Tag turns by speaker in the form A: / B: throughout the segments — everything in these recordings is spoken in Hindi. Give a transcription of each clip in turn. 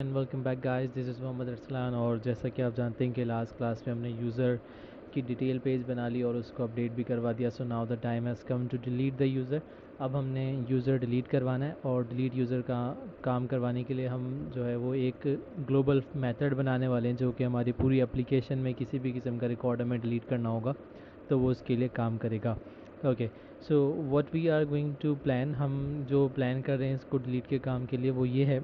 A: And welcome back guys, this is Mohammad Arsalan. और जैसा कि आप जानते हैं कि लास्ट क्लास में हमने यूज़र की डिटेल पेज बना ली और उसको अपडेट भी करवा दिया। So now the time has come to delete the user. अब हमने यूज़र डिलीट करवाना है और डिलीट यूज़र का काम करवाने के लिए हम जो है वो एक ग्लोबल मेथड बनाने वाले हैं, जो कि हमारी पूरी एप्लीकेशन में किसी भी किस्म का रिकॉर्ड हमें डिलीट करना होगा तो वो उसके लिए काम करेगा। Okay, so what we are going to plan, हम जो प्लान कर रहे हैं इसको डिलीट के काम के लिए वो ये है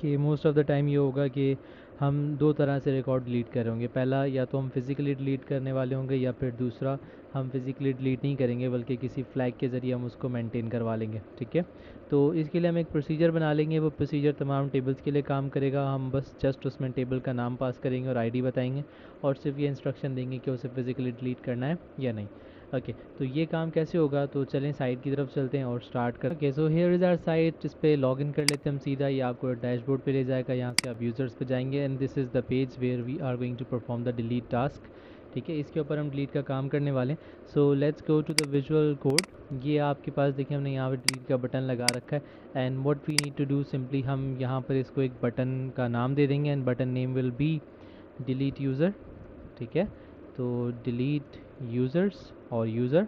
A: कि मोस्ट ऑफ़ द टाइम ये होगा कि हम दो तरह से रिकॉर्ड डिलीट कर रहे होंगे। पहला, या तो हम फिज़िकली डिलीट करने वाले होंगे, या फिर दूसरा हम फिज़िकली डिलीट नहीं करेंगे बल्कि किसी फ्लैग के ज़रिए हम उसको मेंटेन करवा लेंगे। ठीक है, तो इसके लिए हम एक प्रोसीजर बना लेंगे। वो प्रोसीजर तमाम टेबल्स के लिए काम करेगा। हम बस जस्ट उसमें टेबल का नाम पास करेंगे और आईडी बताएंगे और सिर्फ ये इंस्ट्रक्शन देंगे कि उसे फिज़िकली डिलीट करना है या नहीं। ओके, तो ये काम कैसे होगा, तो चलें साइट की तरफ चलते हैं और स्टार्ट कर। Okay, so here is our site. इस पर लॉग इन कर लेते हैं हम सीधा। ये आपको डैशबोर्ड पे ले जाएगा, यहाँ से आप यूज़र्स पे जाएंगे and this is the page where we are going to perform the delete task. ठीक है, इसके ऊपर हम डिलीट का काम करने वाले हैं। So let's go to the visual code. ये आपके पास देखिए हमने यहाँ पे डिलीट का बटन लगा रखा है and what we need to do, simply हम यहाँ पर इसको एक बटन का नाम दे देंगे and button name will be delete user. ठीक है, तो डिलीट यूज़र्स और user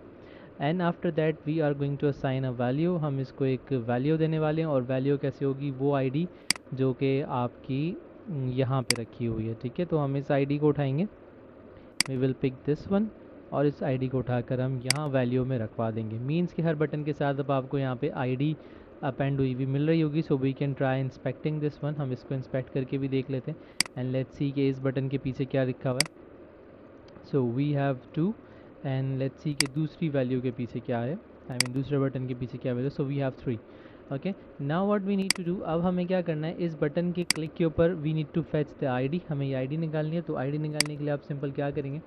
A: and after that we are going to assign a value. हम इसको एक वैल्यू देने वाले हैं और वैल्यू कैसे होगी, वो आईडी जो कि आपकी यहाँ पे रखी हुई है। ठीक है, तो हम इस आईडी को उठाएंगे, we will pick this one, और इस आईडी को उठाकर हम यहाँ वैल्यू में रखवा देंगे। मीन्स कि हर बटन के साथ अब आपको यहाँ पे आईडी अपेंड हुई भी मिल रही होगी। So we can try inspecting this one. हम इसको इंस्पेक्ट करके भी देख लेते हैं एंड लेट्स सी कि इस बटन के पीछे क्या लिखा हुआ है। So we have to and let's see कि दूसरी वैल्यू के पीछे क्या है, आई मीन दूसरे बटन के पीछे क्या value. So we have 3। Okay, now what we need to do, अब हमें क्या करना है, इस बटन के क्लिक के ऊपर we need to fetch the ID. हमें ये आईडी निकालनी है। तो आईडी निकालने के लिए आप सिंपल क्या करेंगे,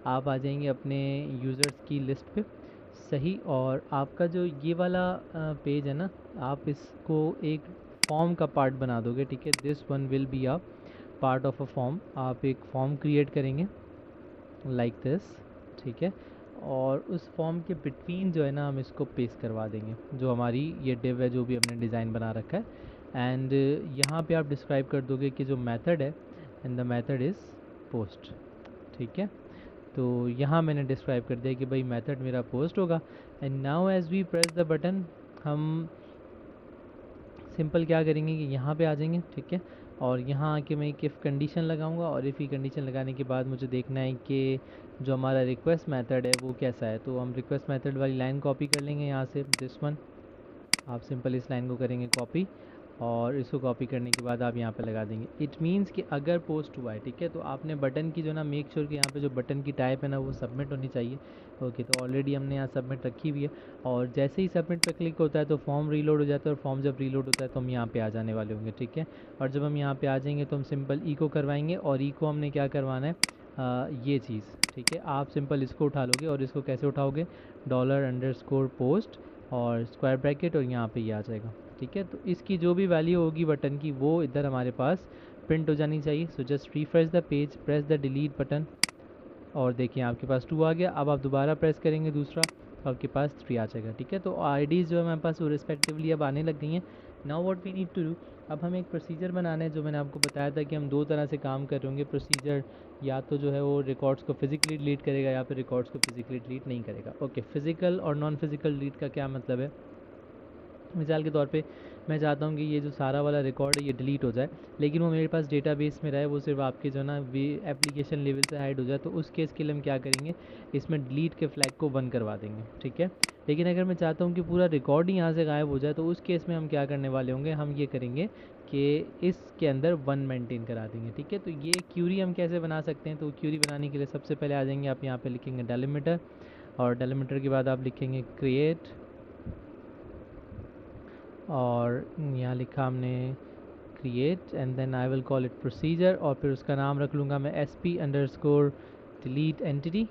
A: आप आ जाएंगे अपने यूज़र्स की लिस्ट पे। सही, और आपका जो ये वाला पेज है ना, आप इसको एक फॉर्म का पार्ट बना दोगे। ठीक है, this one will be a part of a form. आप एक फॉर्म क्रिएट करेंगे लाइक दिस। ठीक है, और उस फॉर्म के बिटवीन जो है ना हम इसको पेस्ट करवा देंगे, जो हमारी ये डिव है जो भी हमने डिज़ाइन बना रखा है। एंड यहाँ पे आप डिस्क्राइब कर दोगे कि जो मेथड है, and the method is post. ठीक है, तो यहाँ मैंने डिस्क्राइब कर दिया कि भाई मेथड मेरा पोस्ट होगा। And now as we press the button, हम सिंपल क्या करेंगे कि यहाँ पे आ जाएंगे। ठीक है, और यहाँ आके मैं एक इफ़ कंडीशन लगाऊंगा और इफ़ की कंडीशन लगाने के बाद मुझे देखना है कि जो हमारा रिक्वेस्ट मेथड है वो कैसा है। तो हम रिक्वेस्ट मेथड वाली लाइन कॉपी कर लेंगे यहाँ से, दिस वन। आप सिंपल इस लाइन को करेंगे कॉपी और इसको कॉपी करने के बाद आप यहाँ पे लगा देंगे। इट मीन्स कि अगर पोस्ट हुआ है, ठीक है, तो आपने बटन की जो ना मेक श्योर कि यहाँ पे जो बटन की टाइप है ना वो सबमिट होनी चाहिए। ओके, तो ऑलरेडी हमने यहाँ सबमिट रखी हुई है और जैसे ही सबमिट पे क्लिक होता है तो फॉर्म रीलोड हो जाता है, और फॉर्म जब रीलोड होता है तो हम यहाँ पे आ जाने वाले होंगे। ठीक है, और जब हम यहाँ पे आ जाएंगे तो हम सिंपल ईको करवाएंगे, और ईको हमने क्या करवाना है, ये चीज़। ठीक है, आप सिंपल इसको उठा लोगे, और इसको कैसे उठाओगे, $_पोस्ट और स्क्वायर ब्रैकेट, और यहाँ पे ये आ जाएगा। ठीक है, तो इसकी जो भी वैल्यू होगी बटन की वो इधर हमारे पास प्रिंट हो जानी चाहिए। So just refresh the page, press the delete button, और देखिए आपके पास 2 आ गया। अब आप दोबारा प्रेस करेंगे दूसरा तो आपके पास 3 आ जाएगा। ठीक है, तो आईडीज़ जो है हमारे पास वो रिस्पेक्टिवली अब आने लग गई हैं। Now what we need to do, अब हमें एक प्रोसीजर बनाना है। जो मैंने आपको बताया था कि हम दो तरह से काम कर रहे होंगे। प्रोसीजर या तो जो है वो रिकॉर्ड्स को फिजिकली डिलीट करेगा या फिर रिकॉर्ड्स को फिजिकली डिलीट नहीं करेगा। ओके, फिजिकल और नॉन फिजिकल डिलीट का क्या मतलब है, मिसाल के तौर पे मैं चाहता हूँ कि ये जो सारा वाला रिकॉर्ड है ये डिलीट हो जाए, लेकिन वो मेरे पास डेटाबेस में रहे, वो सिर्फ आपके जो ना वे एप्लीकेशन लेवल से हाइड हो जाए। तो उस केस के लिए हम क्या करेंगे, इसमें डिलीट के फ्लैग को 1 करवा देंगे। ठीक है, लेकिन अगर मैं चाहता हूँ कि पूरा रिकॉर्ड ही यहाँ से गायब हो जाए, तो उस केस में हम क्या करने वाले होंगे, हम ये करेंगे कि इसके अंदर 1 मेंटेन करा देंगे। ठीक है, तो ये क्यूरी हम कैसे बना सकते हैं, तो क्यूरी बनाने के लिए सबसे पहले आ जाएंगे आप यहाँ पे लिखेंगे डेलिमीटर, और डेलिमीटर के बाद आप लिखेंगे क्रिएट, और यहाँ लिखा हमने create, and then I will call it procedure, और फिर उसका नाम रख लूँगा मैं SP_delete एंटिटी।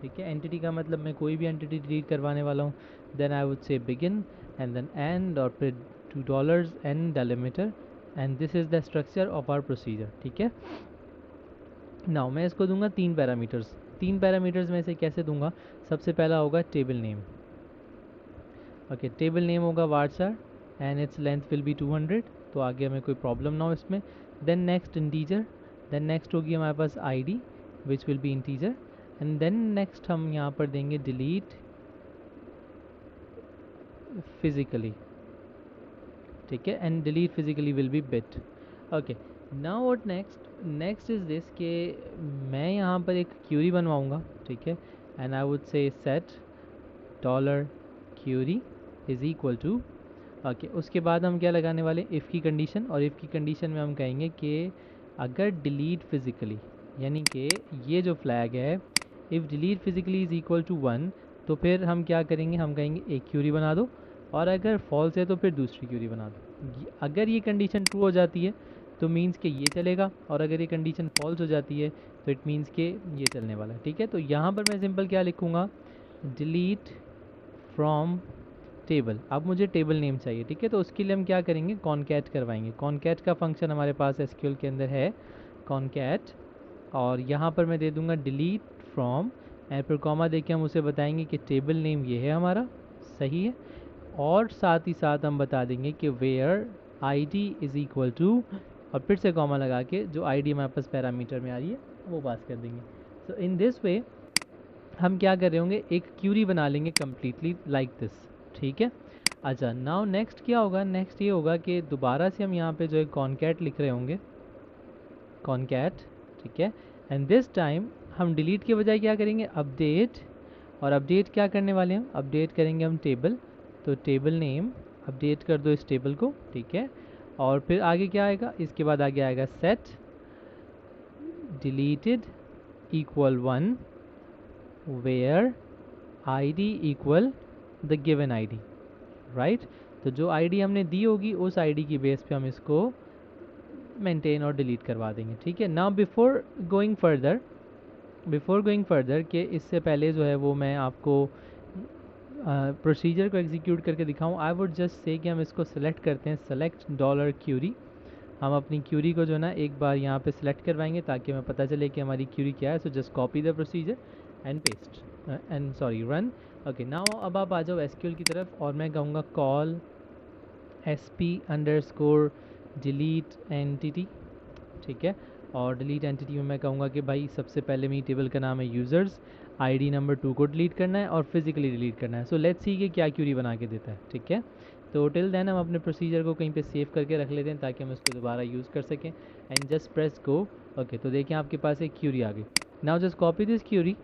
A: ठीक है, एंटिटी का मतलब मैं कोई भी एंटिटी डिलीट करवाने वाला हूँ। Then I would say begin and then and, और फिर $2 and delimiter, and this is the structure of our procedure. ठीक है, नाउ मैं इसको दूंगा 3 पैरामीटर्स। 3 पैरामीटर्स में से कैसे दूंगा, सबसे पहला होगा table name. Okay, table name होगा varchar and its length will be 200। तो आगे हमें कोई प्रॉब्लम ना हो इसमें। Then next integer, then next होगी हमारे पास ID which will be integer, and then next हम यहाँ पर देंगे डिलीट फिजिकली, ठीक है, and delete physically will be bit. Okay, now what next, next is this कि मैं यहाँ पर एक क्यूरी बनवाऊँगा, ठीक है, and I would say set dollar query is equal to, okay, उसके बाद हम क्या लगाने वाले, इफ़ की कंडीशन, और इफ़ की कंडीशन में हम कहेंगे कि अगर डिलीट फिजिकली, यानी कि ये जो फ्लैग है if delete physically is equal to 1, तो फिर हम क्या करेंगे, हम कहेंगे एक क्यूरी बना दो, और अगर फॉल्स है तो फिर दूसरी क्यूरी बना दो। अगर ये कंडीशन ट्रू हो जाती है तो मीन्स कि ये चलेगा, और अगर ये कंडीशन फॉल्स हो जाती है तो इट मीन्स कि ये चलने वाला है, ठीक है। तो यहाँ पर मैं सिंपल क्या लिखूँगा, डिलीट फ्रॉम टेबल। अब मुझे टेबल नेम चाहिए, ठीक है, तो उसके लिए हम क्या करेंगे, कॉनकैट करवाएंगे। कॉनकैट का फंक्शन हमारे पास एसक्यूएल के अंदर है, कॉनकैट, और यहाँ पर मैं दे दूँगा डिलीट फ्रॉम, एंड फिर कॉमा देके हम उसे बताएंगे कि टेबल नेम ये है हमारा, सही है, और साथ ही साथ हम बता देंगे कि where ID is equal to, और फिर से कॉमा लगा के जो आईडी हमारे पास पैरामीटर में आ रही है वो पास कर देंगे। सो इन दिस वे हम क्या कर रहे होंगे, एक क्यूरी बना लेंगे कम्प्लीटली लाइक दिस, ठीक है। अच्छा, नाउ नेक्स्ट क्या होगा, नेक्स्ट ये होगा कि दोबारा से हम यहाँ पे जो है कॉनकैट लिख रहे होंगे, कॉनकैट, ठीक है, एंड दिस टाइम हम डिलीट के बजाय क्या करेंगे, अपडेट, और अपडेट क्या करने वाले हैं, अपडेट करेंगे हम टेबल, तो टेबल नेम अपडेट कर दो इस टेबल को, ठीक है, और फिर आगे क्या आएगा, इसके बाद आगे आएगा set deleted equal 1 where ID equal the given ID, right. तो जो आईडी हमने दी होगी उस आईडी की बेस पे हम इसको मेंटेन और डिलीट करवा देंगे, ठीक है। नाउ बिफोर गोइंग फर्दर कि इससे पहले जो है वो मैं आपको प्रोसीजर को एग्जीक्यूट करके दिखाऊं, आई वुड जस्ट से कि हम इसको सेलेक्ट करते हैं, सेलेक्ट डॉलर क्यूरी। हम अपनी क्यूरी को जो है ना एक बार यहाँ पे सिलेक्ट करवाएंगे ताकि हमें पता चले कि हमारी क्यूरी क्या है। So just copy the procedure and paste and sorry run. Okay, now अब आप आ जाओ एसक्यूएल की तरफ, और मैं कहूँगा कॉल sp_delete एंटिटी, ठीक है, और डिलीट एंटिटी में मैं कहूँगा कि भाई सबसे पहले मेरी टेबल का नाम है यूज़र्स, आईडी नंबर 2 को डिलीट करना है और फिजिकली डिलीट करना है। सो लेट्स सी कि क्या क्यूरी बना के देता है, ठीक है। तो टिल देन हम अपने प्रोसीजर को कहीं पे सेव करके रख लेते हैं ताकि हम इसको दोबारा यूज़ कर सकें, and just press go. Okay, तो देखिए आपके पास एक क्यूरी आ गई। Now just copy this query,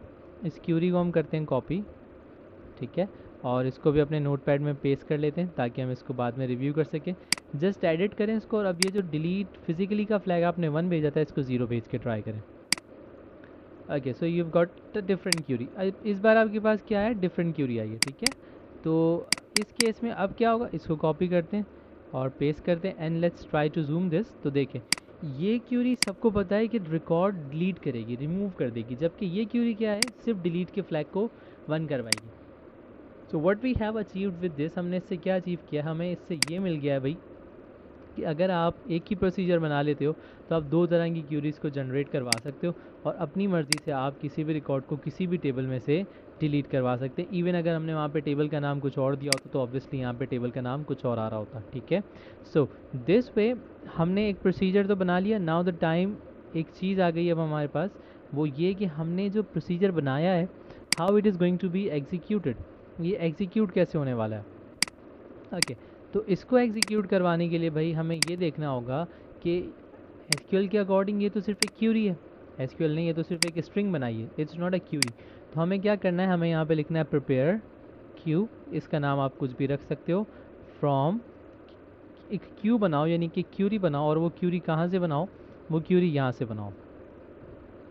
A: इस क्यूरी को हम करते हैं कॉपी, ठीक है, और इसको भी अपने नोटपैड में पेस्ट कर लेते हैं ताकि हम इसको बाद में रिव्यू कर सकें। जस्ट एडिट करें इसको, और अब ये जो डिलीट फिजिकली का फ्लैग आपने 1 भेजा था इसको 0 भेज के ट्राई करें। Okay, so you got a different query. इस बार आपके पास क्या है, डिफरेंट क्यूरी आई है, ठीक है। तो इस केस में अब क्या होगा, इसको कॉपी करते हैं और पेस्ट करते हैं, and let's try to zoom this. तो देखें ये क्यूरी सबको पता है कि रिकॉर्ड डिलीट करेगी, रिमूव कर देगी, जबकि ये क्यूरी क्या है, सिर्फ डिलीट के फ्लैग को 1 करवाएगी। So what we have achieved with this, हमने इससे क्या अचीव किया, हमें इससे ये मिल गया है भाई कि अगर आप एक ही प्रोसीजर बना लेते हो तो आप 2 तरह की क्यूरीज़ को जनरेट करवा सकते हो, और अपनी मर्ज़ी से आप किसी भी रिकॉर्ड को किसी भी टेबल में से डिलीट करवा सकते हैं। इवन अगर हमने वहाँ पे टेबल का नाम कुछ और दिया होता तो ऑब्वियसली यहाँ पे टेबल का नाम कुछ और आ रहा होता, ठीक है। सो दिस वे हमने एक प्रोसीजर तो बना लिया। नाउ द टाइम एक चीज़ आ गई अब हमारे पास, वो ये कि हमने जो प्रोसीजर बनाया है how it is going to be executed, ये एग्जीक्यूट कैसे होने वाला है। ओके, तो इसको एग्जीक्यूट करवाने के लिए भाई हमें ये देखना होगा कि एसक्यूएल के अकॉर्डिंग ये तो सिर्फ एक क्यूरी है, एसक्यूएल ने ये तो सिर्फ एक स्ट्रिंग बनाई है, इट्स नॉट अ क्यूरी। तो हमें क्या करना है, हमें यहाँ पे लिखना है प्रिपेयर क्यू, इसका नाम आप कुछ भी रख सकते हो, फ्रॉम एक क्यू बनाओ, यानी कि क्यूरी बनाओ, और वो क्यूरी कहाँ से बनाओ, वो क्यूरी यहाँ से बनाओ,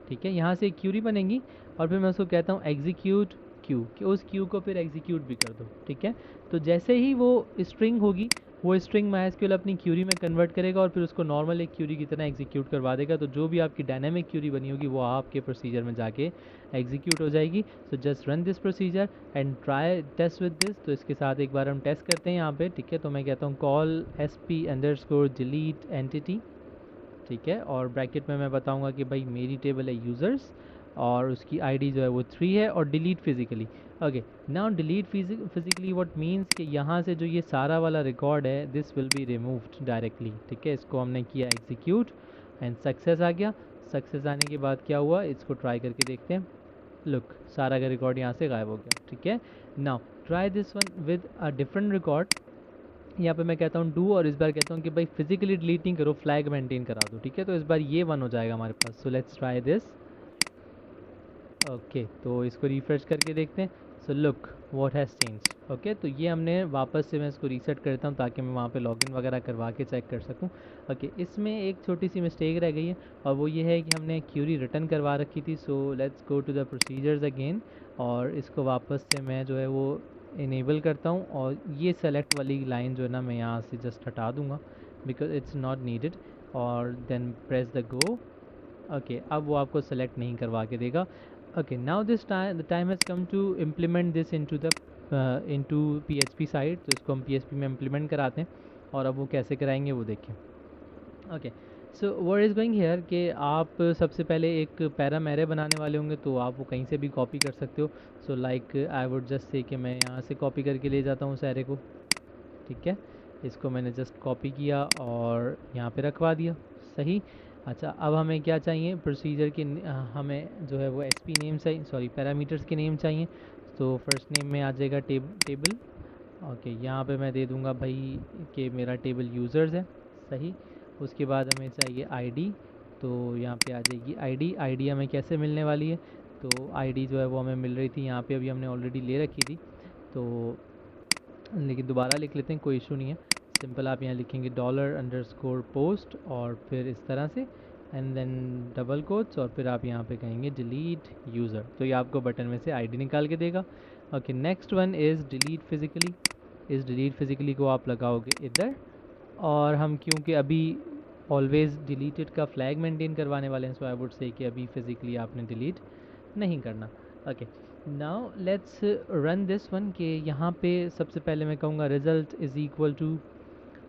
A: ठीक है, यहाँ से एक क्यूरी बनेगी, और फिर मैं उसको कहता हूँ एग्जीक्यूट क्यू, कि उस क्यू को फिर एग्जीक्यूट भी कर दो, ठीक है। तो जैसे ही वो स्ट्रिंग होगी वो स्ट्रिंग MySQL अपनी क्यूरी में कन्वर्ट करेगा और फिर उसको नॉर्मल एक क्यूरी की तरह एग्जीक्यूट करवा देगा। तो जो भी आपकी डायनेमिक क्यूरी बनी होगी वो आपके प्रोसीजर में जाके एग्जीक्यूट हो जाएगी। So just run this procedure and try test with this. तो इसके साथ एक बार हम टेस्ट करते हैं यहाँ पे, ठीक है। तो मैं कहता हूँ कॉल sp_delete एंटिटी, ठीक है, और ब्रैकेट में मैं बताऊंगा कि भाई मेरी टेबल है यूज़र्स, और उसकी आईडी जो है वो 3 है, और delete physically. Okay, now delete physically what means कि यहाँ से जो ये सारा वाला रिकॉर्ड है this will be removed directly. ठीक है, इसको हमने किया एग्जीक्यूट एंड सक्सेस आ गया। सक्सेस आने के बाद क्या हुआ, इसको ट्राई करके देखते हैं। लुक, सारा का रिकॉर्ड यहाँ से गायब हो गया। ठीक है, now try this one with a different record. यहाँ पे मैं कहता हूँ डू, और इस बार कहता हूँ कि भाई फिजिकली डिलीट नहीं करो, फ्लैग मेंटेन करा दो। ठीक है, तो इस बार ये वन हो जाएगा हमारे पास। So let's try this. Okay, तो इसको रिफ्रेश करके देखते हैं। So look what has change. Okay, तो ये हमने वापस से, मैं इसको रीसेट करता हूँ ताकि मैं वहाँ पे लॉगिन वगैरह करवा के चेक कर सकूँ। ओके, इसमें एक छोटी सी मिस्टेक रह गई है, और वो ये है कि हमने क्यूरी रिटर्न करवा रखी थी। So let's go to the procedures again, और इसको वापस से मैं जो है वो इनेबल करता हूँ, और ये सेलेक्ट वाली लाइन जो है ना मैं यहाँ से जस्ट हटा दूँगा बिकॉज इट्स नॉट नीडेड, और then press the go. Okay, अब वो आपको सेलेक्ट नहीं करवा के देगा। Okay, now this time the time has come to implement this into PHP site. तो इसको हम पीएचपी में इम्प्लीमेंट कराते हैं, और अब वो कैसे कराएंगे वो देखें। Okay, so what is going here कि आप सबसे पहले एक पैराम एरे बनाने वाले होंगे, तो आप वो कहीं से भी कॉपी कर सकते हो। So like I would just say कि मैं यहाँ से कॉपी करके ले जाता हूँ उस एरे को। ठीक है, इसको मैंने जस्ट कॉपी किया और यहाँ पे रखवा दिया। सही। अच्छा, अब हमें क्या चाहिए, प्रोसीजर के हमें जो है वो एसपी नेम चाहिए, सॉरी पैरामीटर्स के नेम चाहिए। तो फर्स्ट नेम में आ जाएगा टेबल। ओके, यहाँ पे मैं दे दूँगा भाई कि मेरा टेबल यूज़र्स है। सही। उसके बाद हमें चाहिए आईडी, तो यहाँ पे आ जाएगी आईडी। आईडी हमें कैसे मिलने वाली है, तो आईडी जो है वो हमें मिल रही थी यहाँ पे, अभी हमने ऑलरेडी ले रखी थी, तो लेकिन दोबारा लिख लेते हैं, कोई इशू नहीं है। सिंपल आप यहाँ लिखेंगे $_पोस्ट और फिर इस तरह से, एंड देन डबल कोट्स, और फिर आप यहाँ पे कहेंगे डिलीट यूज़र, तो ये आपको बटन में से आईडी निकाल के देगा। Okay, next one is delete physically. इस डिलीट फिजिकली को आप लगाओगे इधर, और हम क्योंकि अभी ऑलवेज डिलीटेड का फ्लैग मेंटेन करवाने वाले हैं, सो आई वुड से कि अभी फिजिकली आपने डिलीट नहीं करना। Okay, now let's run this one कि यहाँ पे सबसे पहले मैं कहूँगा रिजल्ट इज़ इक्वल टू,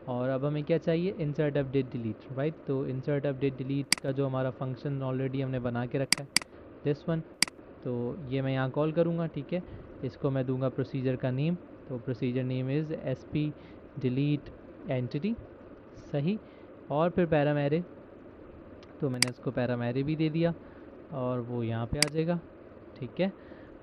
A: और अब हमें क्या चाहिए, इंसर्ट अपडेट डिलीट, राइट। तो इंसर्ट अपडेट डिलीट का जो हमारा फंक्शन ऑलरेडी हमने बना के रखा है दिस वन, तो ये मैं यहाँ कॉल करूँगा। ठीक है, इसको मैं दूंगा प्रोसीजर का नेम, तो procedure name is SP delete entity. सही। और फिर पैराम एरे, तो मैंने इसको पैराम एरे भी दे दिया, और वो यहाँ पे आ जाएगा। ठीक है,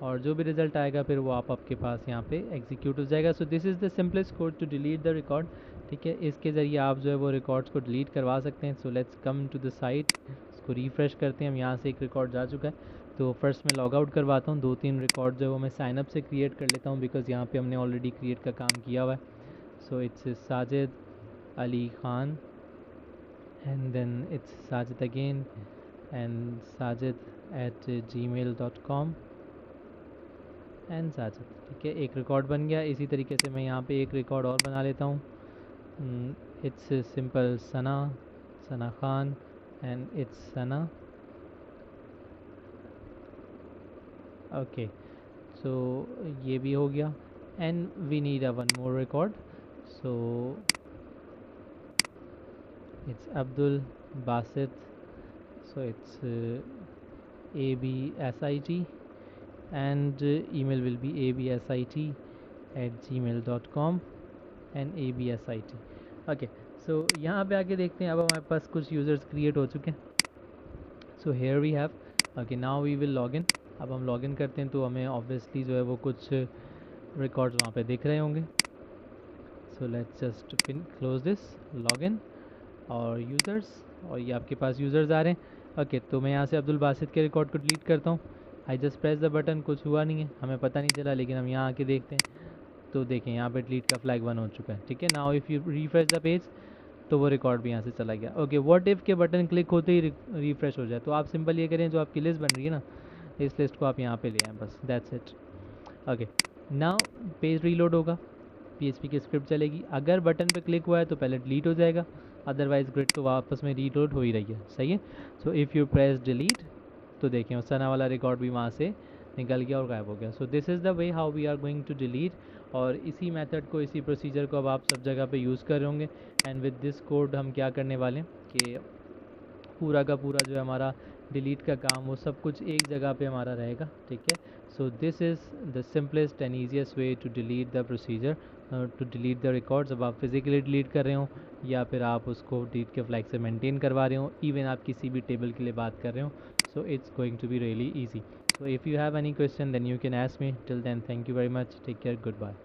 A: और जो भी रिज़ल्ट आएगा फिर वो आपके पास यहाँ पे एग्जीक्यूट हो जाएगा। So this is the simplest code to delete the record. ठीक है, इसके ज़रिए आप जो है वो रिकॉर्ड्स को डिलीट करवा सकते हैं। So let's come to the site, इसको रिफ़्रेश करते हैं। हम यहाँ से एक रिकॉर्ड जा चुका है, तो फर्स्ट मैं लॉग आउट करवाता हूँ। 2-3 रिकॉर्ड जो है वो मैं साइन अप से क्रिएट कर लेता हूँ, बिकॉज़ यहाँ पे हमने ऑलरेडी क्रिएट का काम किया हुआ है। So it's Sajid Ali Khan, and then it's Sajid again, and sajid@gmail.com, and Sajid. ठीक है, एक रिकॉर्ड बन गया। इसी तरीके से मैं यहाँ पे एक रिकॉर्ड और बना लेता हूँ। It's simple Sana Khan, and it's Sana. Okay, so ये भी हो गया, and we need a one more record. So it's Abdul Basit, so it's ABSIT, and email will be absit@gmail.com and absit। Okay, so यहाँ पे आके देखते हैं, अब हमारे पास कुछ यूज़र्स क्रिएट हो चुके हैं। So here we have. Okay, now we will log in. अब हम लॉग इन करते हैं, तो हमें ऑब्वियसली जो है वो कुछ रिकॉर्ड्स वहाँ पे दिख रहे होंगे। So let's just close this, log in और यूज़र्स, और ये आपके पास यूज़र्स आ रहे हैं। ओके, तो मैं यहाँ से अब्दुल बासित के रिकॉर्ड को डिलीट करता हूँ। I just press the button, कुछ हुआ नहीं है, हमें पता नहीं चला, लेकिन हम यहाँ आके देखते हैं, तो देखें यहाँ पे डिलीट का फ्लैग वन हो चुका है। ठीक है, now if you refresh the page, तो वो रिकॉर्ड भी यहाँ से चला गया। ओके, व्हाट इफ़ के बटन क्लिक होते ही रिफ्रेश हो जाए, तो आप सिंपल ये करें, जो आपकी लिस्ट बन रही है ना, इस लिस्ट को आप यहाँ पे ले आएँ, बस that's it. Okay, now page reload होगा, PHP की स्क्रिप्ट चलेगी। अगर बटन पे क्लिक हुआ है तो पहले डिलीट हो जाएगा, अदरवाइज ग्रिड तो वापस में रीलोड हो ही रही है। सही है। So if you press delete, तो देखें उस सना वाला रिकॉर्ड भी वहाँ से निकल गया और गायब हो गया। So this is the way how we are going to delete, और इसी मेथड को, इसी प्रोसीजर को अब आप सब जगह पे यूज़ कर रहे होंगे। एंड विद दिस कोड हम क्या करने वाले हैं कि पूरा का पूरा जो है हमारा डिलीट का काम, वो सब कुछ एक जगह पे हमारा रहेगा, ठीक है। So this is the simplest and easiest way to delete the procedure, to delete the records. अब आप फिजिकली डिलीट कर रहे हो या फिर आप उसको डिलीट के फ्लैग से मेंटेन करवा रहे हो, इवन आप किसी भी टेबल के लिए बात कर रहे हो, so it's going to be really easy. So if you have any question, then you can ask me. Till then, thank you very much. Take care. Goodbye.